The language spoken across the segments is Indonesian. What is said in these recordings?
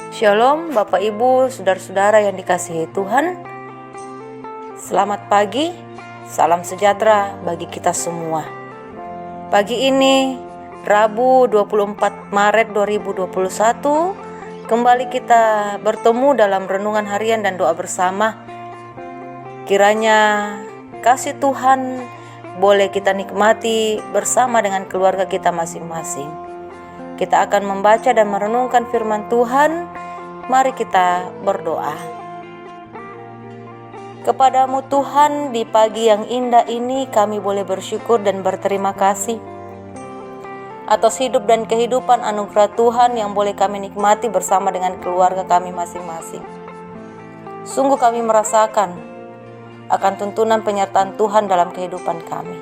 Shalom Bapak Ibu, saudara-saudara yang dikasihi Tuhan. Selamat pagi, salam sejahtera bagi kita semua. Pagi ini, Rabu 24 Maret 2021, kembali kita bertemu dalam renungan harian dan doa bersama. Kiranya kasih Tuhan boleh kita nikmati bersama dengan keluarga kita masing-masing. Kita akan membaca dan merenungkan firman Tuhan. Mari kita berdoa. Kepadamu Tuhan, di pagi yang indah ini kami boleh bersyukur dan berterima kasih atas hidup dan kehidupan anugerah Tuhan yang boleh kami nikmati bersama dengan keluarga kami masing-masing. Sungguh kami merasakan akan tuntunan penyertaan Tuhan dalam kehidupan kami.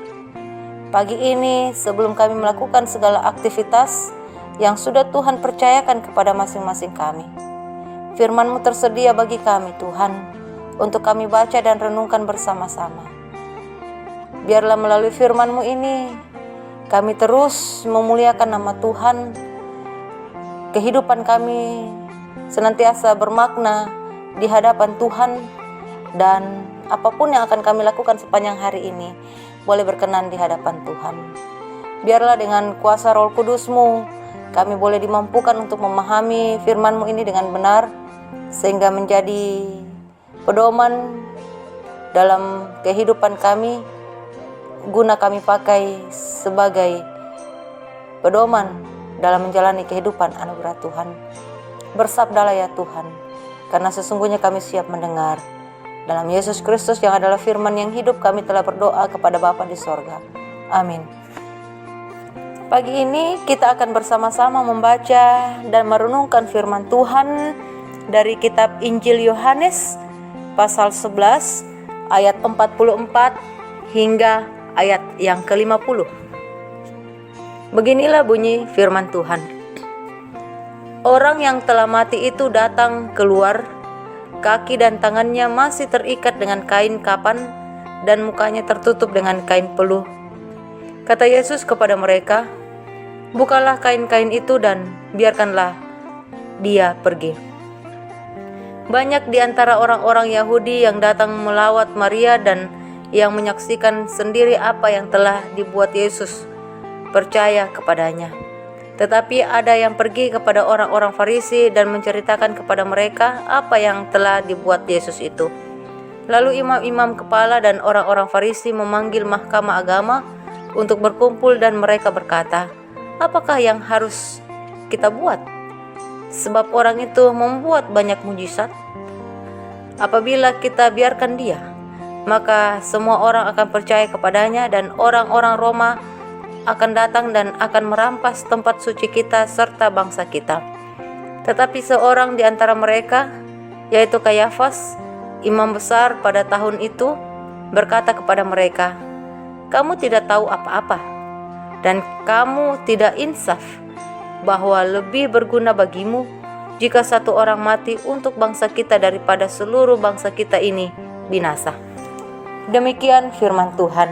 Pagi ini sebelum kami melakukan segala aktivitas yang sudah Tuhan percayakan kepada masing-masing kami, Firman-Mu tersedia bagi kami Tuhan, untuk kami baca dan renungkan bersama-sama. Biarlah melalui firman-Mu ini, kami terus memuliakan nama Tuhan. Kehidupan kami senantiasa bermakna di hadapan Tuhan, dan apapun yang akan kami lakukan sepanjang hari ini, boleh berkenan di hadapan Tuhan. Biarlah dengan kuasa Roh Kudus-Mu, kami boleh dimampukan untuk memahami firman-Mu ini dengan benar, sehingga menjadi pedoman dalam kehidupan kami, guna kami pakai sebagai pedoman dalam menjalani kehidupan anugerah Tuhan. Bersabdalah ya Tuhan, karena sesungguhnya kami siap mendengar. Dalam Yesus Kristus yang adalah firman yang hidup, kami telah berdoa kepada Bapa di sorga. Amin. Pagi ini kita akan bersama-sama membaca dan merenungkan firman Tuhan dari kitab Injil Yohanes pasal 11 ayat 44 hingga ayat yang ke-50. Beginilah bunyi firman Tuhan. Orang yang telah mati itu datang keluar, kaki dan tangannya masih terikat dengan kain kapan dan mukanya tertutup dengan kain peluh. Kata Yesus kepada mereka, "Bukalah kain-kain itu dan biarkanlah dia pergi." Banyak di antara orang-orang Yahudi yang datang melawat Maria dan yang menyaksikan sendiri apa yang telah dibuat Yesus percaya kepadanya. Tetapi ada yang pergi kepada orang-orang Farisi dan menceritakan kepada mereka apa yang telah dibuat Yesus itu. Lalu imam-imam kepala dan orang-orang Farisi memanggil mahkamah agama untuk berkumpul, dan mereka berkata, "Apakah yang harus kita buat? Sebab orang itu membuat banyak mujizat. Apabila kita biarkan dia, maka semua orang akan percaya kepadanya, dan orang-orang Roma akan datang dan akan merampas tempat suci kita serta bangsa kita." Tetapi seorang di antara mereka, yaitu Kayafas, imam besar pada tahun itu, berkata kepada mereka, "Kamu tidak tahu apa-apa, dan kamu tidak insaf bahwa lebih berguna bagimu jika satu orang mati untuk bangsa kita daripada seluruh bangsa kita ini binasa." Demikian firman Tuhan.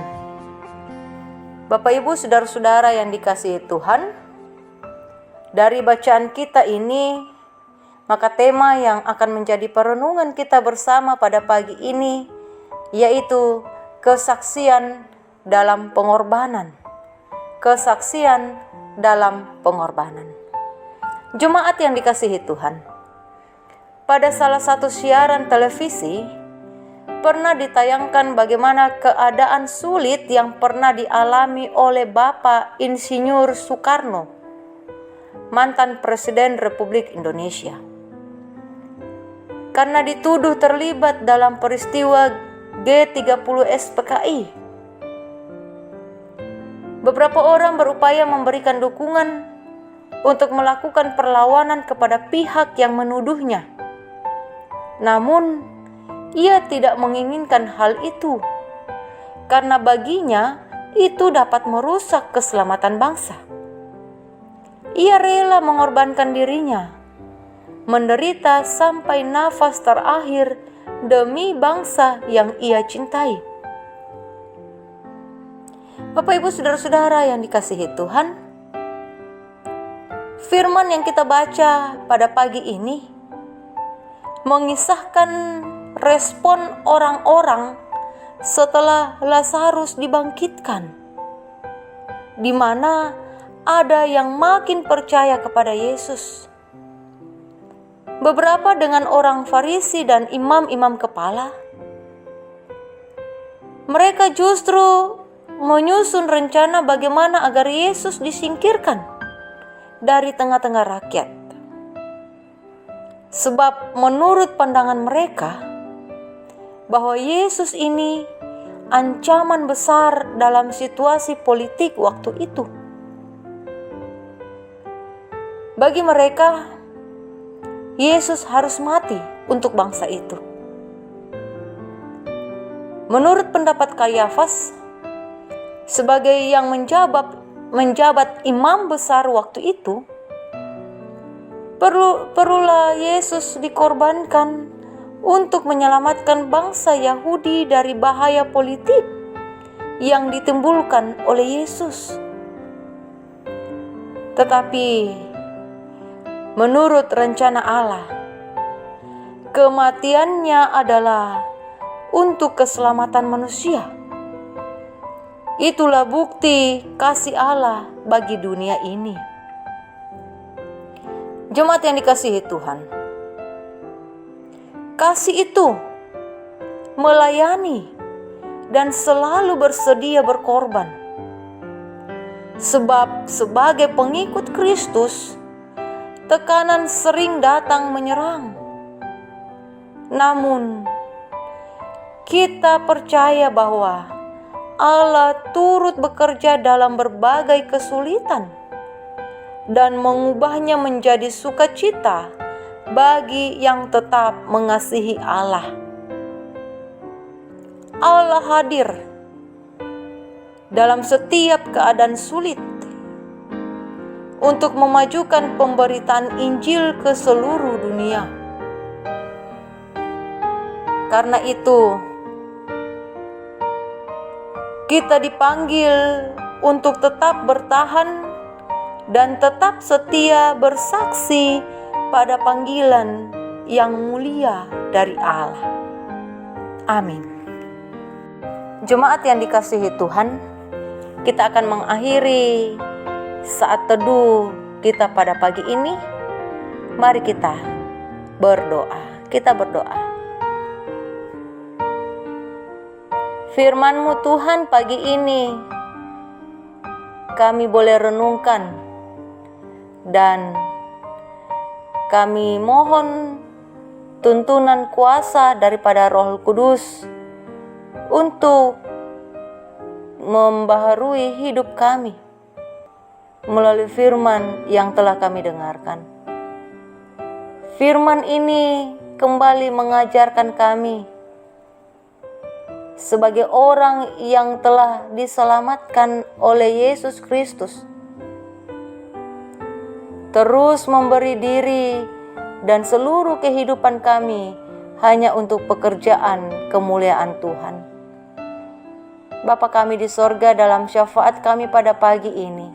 Bapak Ibu, saudara-saudara yang dikasihi Tuhan, dari bacaan kita ini, maka tema yang akan menjadi perenungan kita bersama pada pagi ini yaitu kesaksian dalam pengorbanan. Kesaksian dalam pengorbanan. Jemaat yang dikasihi Tuhan, pada salah satu siaran televisi pernah ditayangkan bagaimana keadaan sulit yang pernah dialami oleh Bapak Insinyur Soekarno, mantan Presiden Republik Indonesia, karena dituduh terlibat dalam peristiwa G30 SPKI. Beberapa orang berupaya memberikan dukungan untuk melakukan perlawanan kepada pihak yang menuduhnya. Namun, ia tidak menginginkan hal itu, karena baginya itu dapat merusak keselamatan bangsa. Ia rela mengorbankan dirinya, menderita sampai nafas terakhir demi bangsa yang ia cintai. Bapak Ibu saudara-saudara yang dikasihi Tuhan, Firman yang kita baca pada pagi ini mengisahkan respon orang-orang setelah Lazarus dibangkitkan, di mana ada yang makin percaya kepada Yesus. Beberapa dengan orang Farisi dan imam-imam kepala, mereka justru menyusun rencana bagaimana agar Yesus disingkirkan dari tengah-tengah rakyat. Sebab menurut pandangan mereka, bahwa Yesus ini ancaman besar dalam situasi politik waktu itu. Bagi mereka, Yesus harus mati untuk bangsa itu. Menurut pendapat Kayafas, sebagai yang menjabat imam besar waktu itu, perlulah Yesus dikorbankan untuk menyelamatkan bangsa Yahudi dari bahaya politik yang ditimbulkan oleh Yesus. Tetapi menurut rencana Allah, kematiannya adalah untuk keselamatan manusia. Itulah bukti kasih Allah bagi dunia ini. Jemaat yang dikasihi Tuhan, kasih itu melayani dan selalu bersedia berkorban. Sebab sebagai pengikut Kristus, tekanan sering datang menyerang. Namun, kita percaya bahwa Allah turut bekerja dalam berbagai kesulitan dan mengubahnya menjadi sukacita bagi yang tetap mengasihi Allah. Allah hadir dalam setiap keadaan sulit untuk memajukan pemberitaan Injil ke seluruh dunia. Karena itu, kita dipanggil untuk tetap bertahan dan tetap setia bersaksi pada panggilan yang mulia dari Allah. Amin. Jemaat yang dikasihi Tuhan, kita akan mengakhiri saat teduh kita pada pagi ini. Mari kita berdoa. Kita berdoa. Firman-Mu Tuhan pagi ini kami boleh renungkan, dan kami mohon tuntunan kuasa daripada Roh Kudus untuk membaharui hidup kami melalui firman yang telah kami dengarkan. Firman ini kembali mengajarkan kami sebagai orang yang telah diselamatkan oleh Yesus Kristus, terus memberi diri dan seluruh kehidupan kami hanya untuk pekerjaan kemuliaan Tuhan. Bapa kami di sorga, dalam syafaat kami pada pagi ini,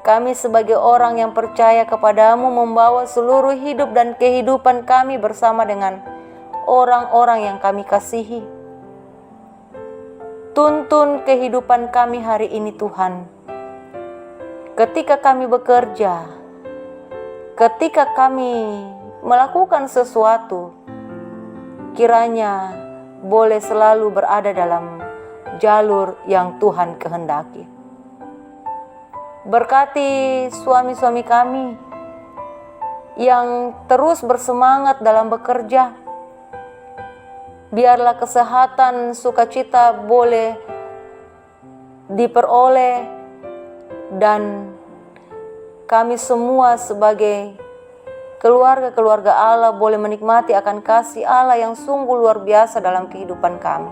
kami sebagai orang yang percaya kepadamu membawa seluruh hidup dan kehidupan kami bersama dengan orang-orang yang kami kasihi. Tuntun kehidupan kami hari ini Tuhan. Ketika kami bekerja, ketika kami melakukan sesuatu, kiranya boleh selalu berada dalam jalur yang Tuhan kehendaki. Berkati suami-suami kami yang terus bersemangat dalam bekerja. Biarlah kesehatan, sukacita boleh diperoleh, dan kami semua sebagai keluarga-keluarga Allah boleh menikmati akan kasih Allah yang sungguh luar biasa dalam kehidupan kami.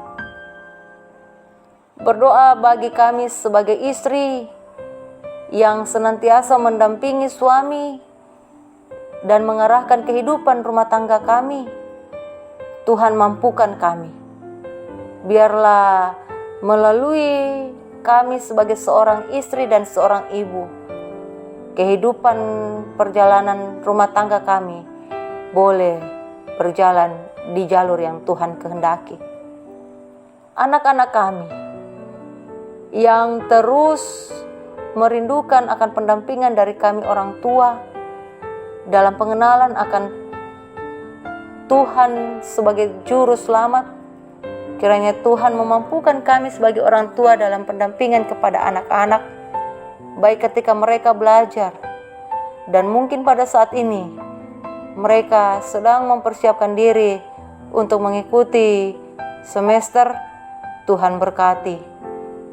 Berdoa bagi kami sebagai istri yang senantiasa mendampingi suami dan mengarahkan kehidupan rumah tangga kami. Tuhan, mampukan kami. Biarlah melalui kami sebagai seorang istri dan seorang ibu, kehidupan perjalanan rumah tangga kami boleh berjalan di jalur yang Tuhan kehendaki. Anak-anak kami yang terus merindukan akan pendampingan dari kami orang tua dalam pengenalan akan Tuhan sebagai juru selamat, kiranya Tuhan memampukan kami sebagai orang tua dalam pendampingan kepada anak-anak, baik ketika mereka belajar dan mungkin pada saat ini mereka sedang mempersiapkan diri untuk mengikuti semester. Tuhan berkati,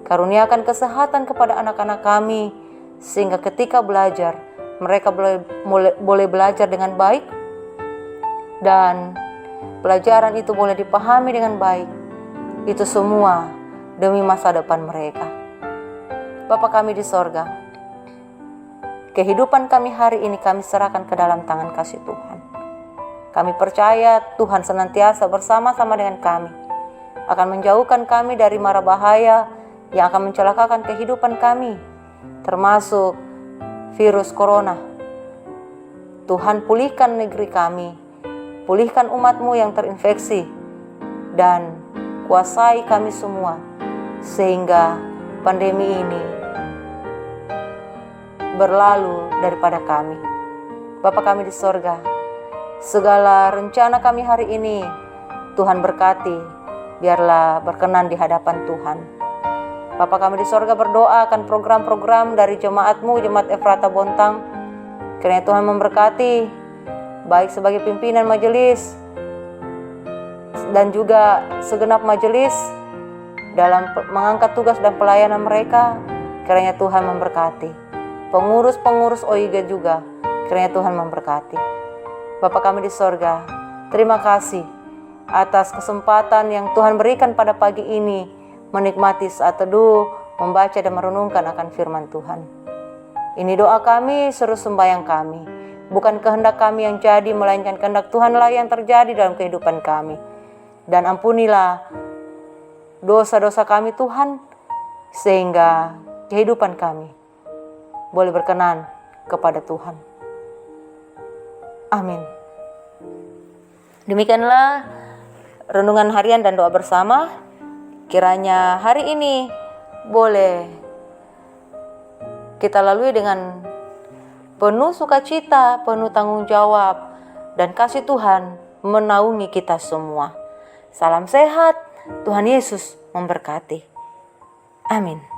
karuniakan kesehatan kepada anak-anak kami, sehingga ketika belajar, mereka boleh belajar dengan baik, dan pelajaran itu boleh dipahami dengan baik. Itu semua demi masa depan mereka. Bapa kami di sorga, kehidupan kami hari ini kami serahkan ke dalam tangan kasih Tuhan. Kami percaya Tuhan senantiasa bersama-sama dengan kami, akan menjauhkan kami dari mara bahaya yang akan mencelakakan kehidupan kami, termasuk virus corona. Tuhan, pulihkan negeri kami, pulihkan umat-Mu yang terinfeksi, dan kuasai kami semua, sehingga pandemi ini berlalu daripada kami. Bapa kami di sorga, segala rencana kami hari ini Tuhan berkati, biarlah berkenan di hadapan Tuhan. Bapa kami di sorga, berdoa akan program-program dari jemaat-Mu, Jemaat Efrata Bontang. Kiranya Tuhan memberkati, baik sebagai pimpinan majelis dan juga segenap majelis dalam mengangkat tugas dan pelayanan mereka. Kiranya Tuhan memberkati. Pengurus-pengurus OIG juga, kiranya Tuhan memberkati. Bapa kami di sorga, terima kasih atas kesempatan yang Tuhan berikan pada pagi ini, menikmati saat teduh, membaca dan merenungkan akan firman Tuhan. Ini doa kami, seru sembahyang kami. Bukan kehendak kami yang jadi, melainkan kehendak Tuhanlah yang terjadi dalam kehidupan kami. Dan ampunilah dosa-dosa kami Tuhan, sehingga kehidupan kami boleh berkenan kepada Tuhan. Amin. Demikianlah renungan harian dan doa bersama. Kiranya hari ini boleh kita lalui dengan penuh sukacita, penuh tanggung jawab, dan kasih Tuhan menaungi kita semua. Salam sehat, Tuhan Yesus memberkati. Amin.